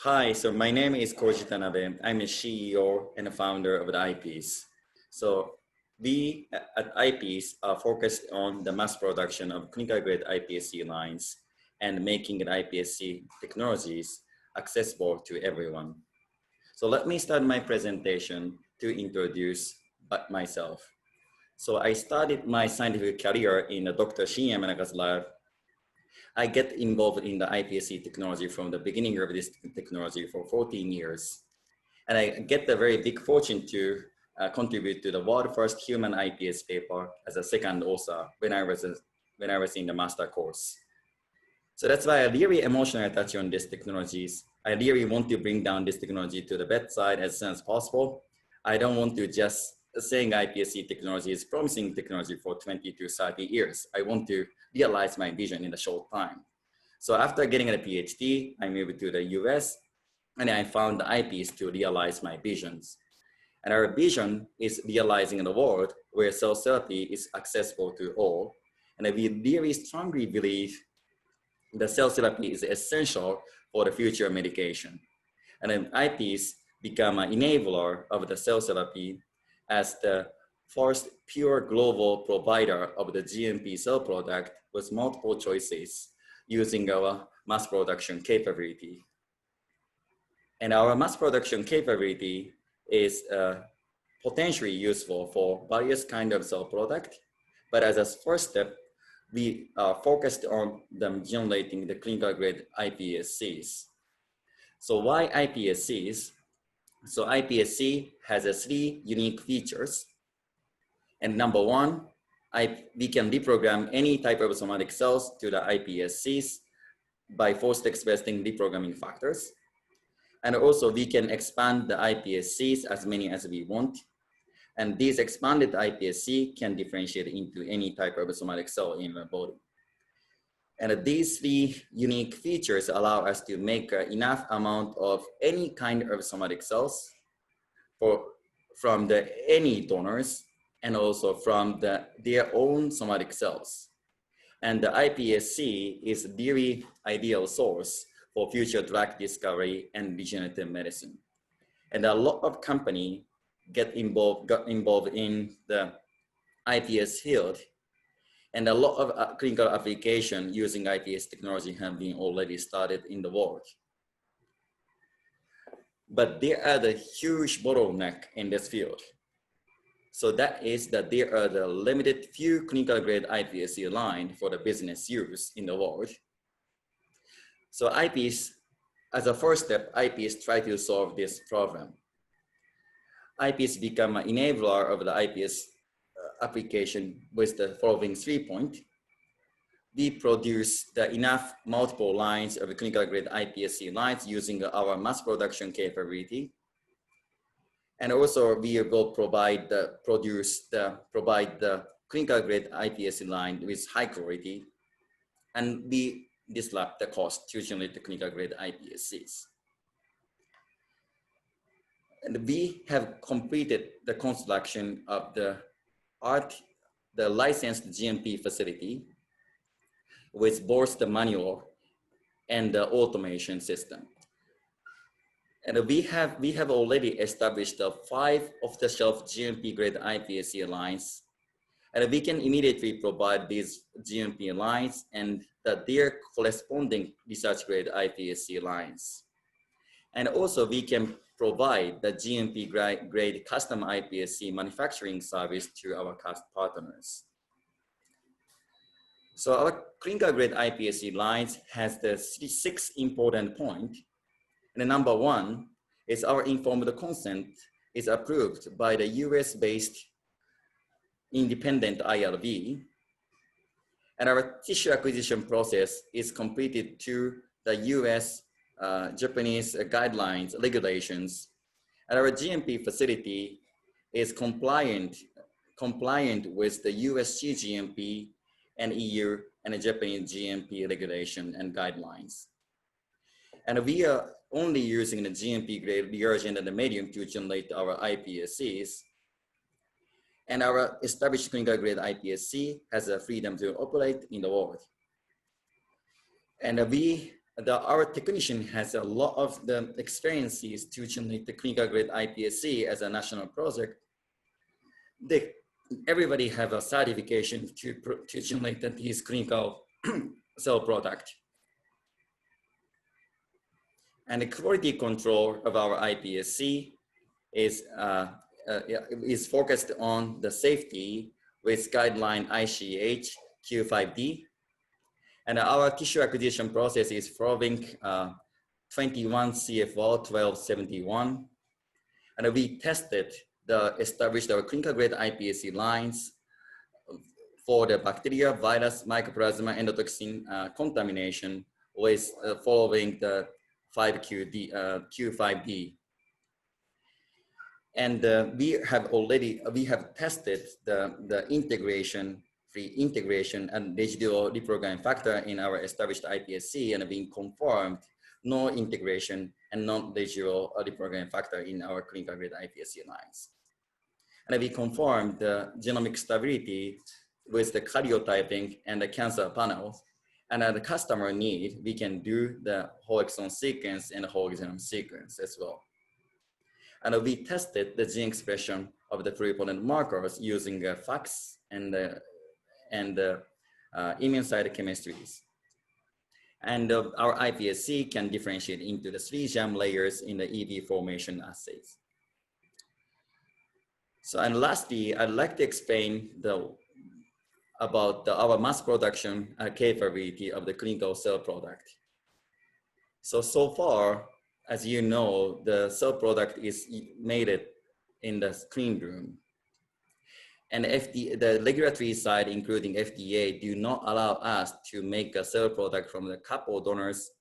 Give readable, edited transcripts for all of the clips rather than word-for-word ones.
Hi, so my name is Koji Tanabe. I'm a CEO and a founder of the iPS. So we at iPS are focused on the mass production of clinical grade iPSC lines and making the iPSC technologies accessible to everyone. So let me start my presentation to introduce myself. So I started my scientific career in Dr. Shinya Managa's lab. I get involved in the iPSC technology from the beginning of this technology for 14 years. And I get the very big fortune to contribute to the world first human iPS paper as a second author when I was in the master course. So that's why I really emotionally attached on these technologies. I really want to bring down this technology to the bedside as soon as possible. I don't want to just saying iPSC technology is promising technology for 20 to 30 years. I want to realize my vision in a short time. So after getting a PhD, I moved to the US and I found the IPs to realize my visions. And our vision is realizing a world where cell therapy is accessible to all. And we really strongly believe the cell therapy is essential for the future medication. And then IPs become an enabler of the cell therapy as the first pure global provider of the GMP cell product with multiple choices using our mass production capability. And our mass production capability is potentially useful for various kinds of cell product. But as a first step, we are focused on them generating the clinical grade iPSCs. So why iPSCs? So iPSC has three unique features. And number one, we can reprogram any type of somatic cells to the iPSCs by forced expressing reprogramming factors. And also we can expand the iPSCs as many as we want. And these expanded iPSC can differentiate into any type of somatic cell in the body. And these three unique features allow us to make enough amount of any kind of somatic cells from any donors and also from their own somatic cells. And the iPSC is the really ideal source for future drug discovery and regenerative medicine. And a lot of companies got involved in the iPS field. And a lot of clinical application using iPS technology have been already started in the world. But there are the huge bottleneck in this field. So that is that there are the limited few clinical grade iPSC line for the business use in the world. So iPS, as a first step, iPS try to solve this problem. iPS become an enabler of the iPS application with the following 3 points. We produce enough multiple lines of clinical grade iPSC lines using our mass production capability. And also we will provide the clinical grade iPSC line with high quality, and we disrupt the cost to generate the clinical grade iPSCs. And we have completed the construction of the licensed GMP facility with both the manual and the automation system. And we have already established 5 off-the-shelf GMP grade iPSC lines, and we can immediately provide these GMP lines and their corresponding research grade iPSC lines. And also we can provide the GMP grade custom iPSC manufacturing service to our partners. So our clinical grade iPSC lines has the 6 important points. And number 1 is our informed consent is approved by the US-based independent IRB. And our tissue acquisition process is completed to the US Japanese guidelines, regulations. And our GMP facility is compliant with the US cGMP and EU and the Japanese GMP regulation and guidelines. And we are only using the GMP grade reagent and the medium to generate our iPSCs. And our established clinical grade iPSC has a freedom to operate in the world. And we our technician has a lot of the experiences to generate the clinical grade iPSC as a national project. Everybody have a certification to generate this clinical cell product. And the quality control of our iPSC is focused on the safety with guideline ICH Q5D. And our tissue acquisition process is following 21 CFR 1271. And we established our clinical grade iPSC lines for the bacteria, virus, mycoplasma, endotoxin contamination with following the Q5D. And we have tested the free integration and residual reprogramming factor in our established iPSC, and being confirmed no integration and non-residual reprogramming factor in our clinical grade iPSC lines. And we confirmed the genomic stability with the karyotyping and the cancer panels. And at the customer need, we can do the whole exome sequence and whole genome sequence as well. And we tested the gene expression of the pluripotent markers using FACS and immune cytochemistries. And our iPSC can differentiate into the 3 germ layers in the EV formation assays. So, and lastly, I'd like to explain about our mass production capability of the clinical cell product. So far, as you know, the cell product is made in the clean room. And the regulatory side, including FDA, do not allow us to make a cell product from the couple donors,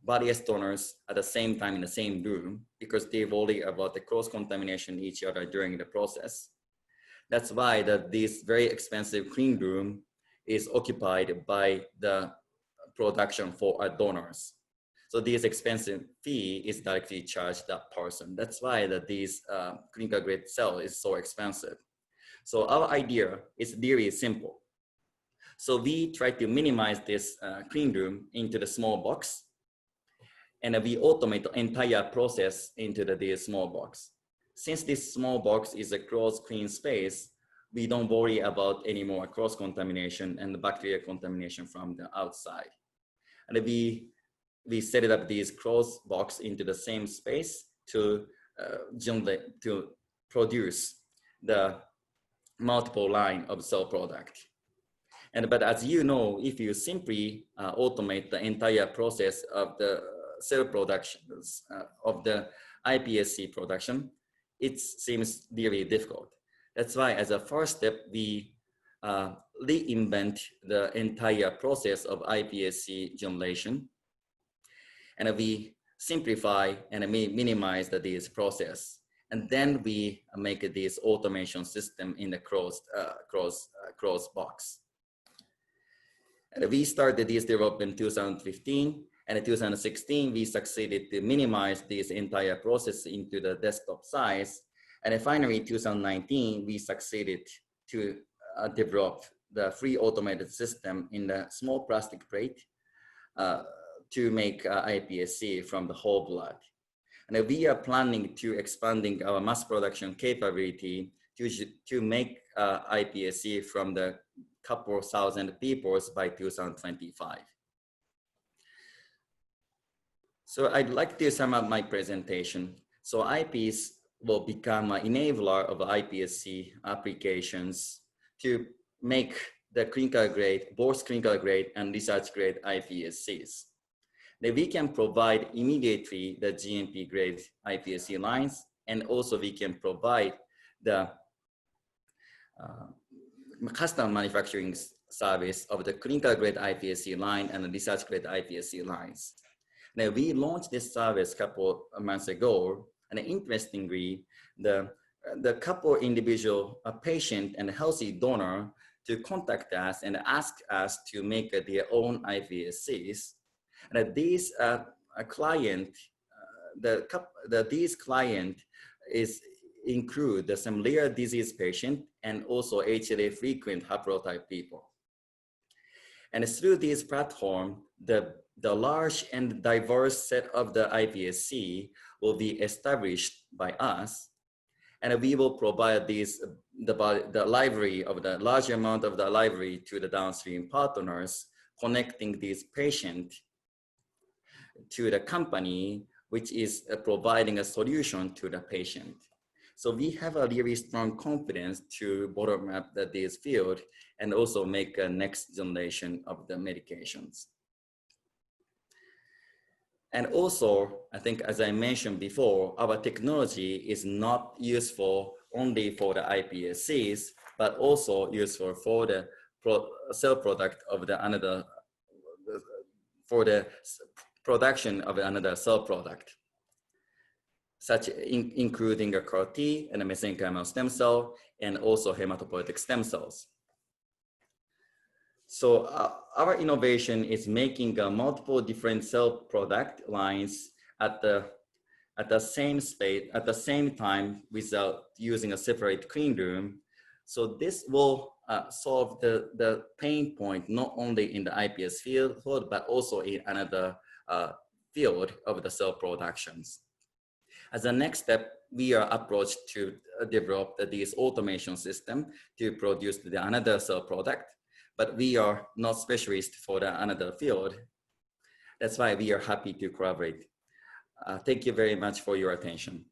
various donors at the same time in the same room, because they worry about the cross-contamination each other during the process. That's why this very expensive clean room is occupied by the production for our donors. So this expensive fee is directly charged that person. That's why this clinical grade cell is so expensive. So our idea is really simple. So we try to minimize this clean room into the small box, and we automate the entire process into this small box. Since this small box is a closed clean space, we don't worry about any more cross-contamination and the bacterial contamination from the outside. And we set it up these closed box into the same space to produce the multiple line of cell product. But as you know, if you simply automate the entire process of the cell productions of the iPSC production, it seems really difficult. That's why as a first step, we reinvent the entire process of iPSC generation. And we simplify and minimize this process. And then we make this automation system in the closed box. And we started this development in 2015, and in 2016, we succeeded to minimize this entire process into the desktop size. And then finally, in 2019, we succeeded to develop the free automated system in the small plastic plate to make iPSC from the whole blood. And we are planning to expanding our mass production capability to make iPSC from the couple thousand people by 2025. So I'd like to sum up my presentation. So iPS will become an enabler of iPSC applications to make the clinical grade, both clinical grade and research grade iPSCs. Then we can provide immediately the GMP grade iPSC lines, and also we can provide the custom manufacturing service of the clinical grade iPSC line and the research grade iPSC lines. Now we launched this service a couple of months ago, and interestingly, the couple individual patient and healthy donor to contact us and ask us to make their own iPSCs. And these client, these client include some rare disease patient and also HLA frequent haplotype people. And through this platform, the the large and diverse set of the iPSC will be established by us, and we will provide the library of the large amount of the library to the downstream partners, connecting these patients to the company, which is providing a solution to the patient. So we have a really strong confidence to bottom up this field and also make a next generation of the medications. And also, I think, as I mentioned before, our technology is not useful only for the iPSCs, but also useful for the cell product of the another, for the production of another cell product, including a CAR T and a mesenchymal stem cell, and also hematopoietic stem cells. So our innovation is making multiple different cell product lines at the same space, at the same time, without using a separate clean room. So this will solve the pain point, not only in the iPS field, but also in another field of the cell productions. As a next step, we are approached to develop this automation system to produce another cell product, but we are not specialists for another field. That's why we are happy to collaborate. Thank you very much for your attention.